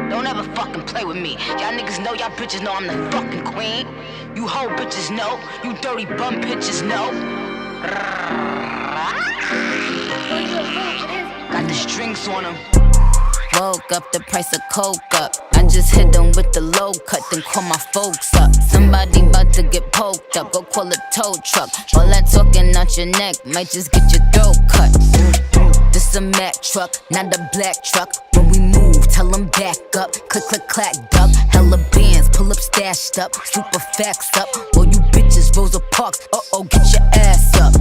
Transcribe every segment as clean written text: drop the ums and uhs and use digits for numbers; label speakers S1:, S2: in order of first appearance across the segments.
S1: Don't ever fucking play with me. Y'all niggas know, y'all bitches know I'm the fucking queen. You hoe bitches know, you dirty bum bitches know. Got the strings on them.
S2: Woke up, the price of coke up. I just hit them with the low cut, then call my folks up. Somebody about to get poked up, go call a tow truck. All that talking out your neck might just get your throat cut. This a Mack truck, not a black truck. When we move, tell them back up. Click, click, clack, duck. Hella bands, pull up, stashed up. Super facts up. All you bitches, Rosa Parks. Uh-oh, get your ass up.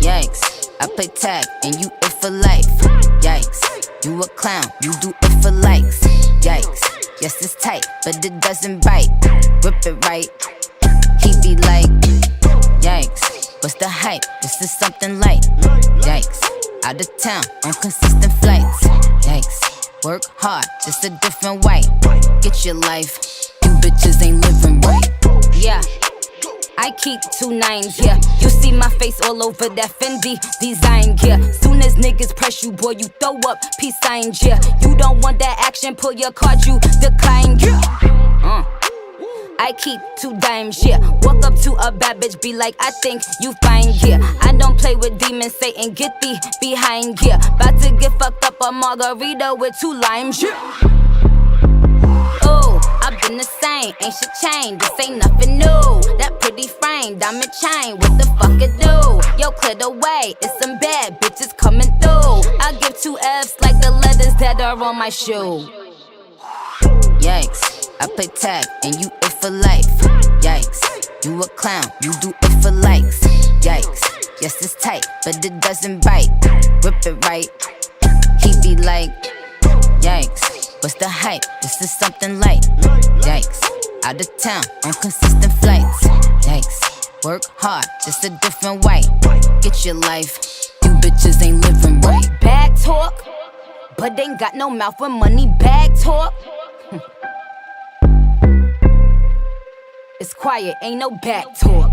S2: Yikes, I play tag and you it for life. Yikes, you a clown, you do it for likes. Yikes, yes it's tight, but it doesn't bite. Rip it right, he be like, yikes, what's the hype? This is something light. Yikes, out of town on consistent flights. Yikes, work hard, just a different white. Get your life, you bitches ain't living right. Yeah, I keep 2 9s, yeah. You see my face all over that Fendi design, yeah. Soon as niggas press you, boy, you throw up peace signs, yeah. You don't want that action, pull your card, you decline, yeah. I keep 2 dimes, yeah. Walk up to a bad bitch, be like, I think you fine, yeah. I don't play with demons, Satan, get thee behind, yeah. About to get fucked up a margarita with 2 limes, yeah. Ooh, I've been the same, ain't shit changed, this ain't nothing new. That pretty frame, diamond chain, what the fuck it do? Yo, clear the way, it's some bad bitches coming through. I give 2 F's like the letters that are on my shoe. Yikes, I play tag and you it for life. Yikes, you a clown, you do it for likes. Yikes, yes it's tight, but it doesn't bite. Rip it right, he be like, yikes, what's the hype? This is something light. Yikes, out of town on consistent flights. Yikes, work hard, just a different white. Get your life, you bitches ain't living right. Bag talk, but ain't got no mouth when money bag talk. It's quiet, ain't no back talk.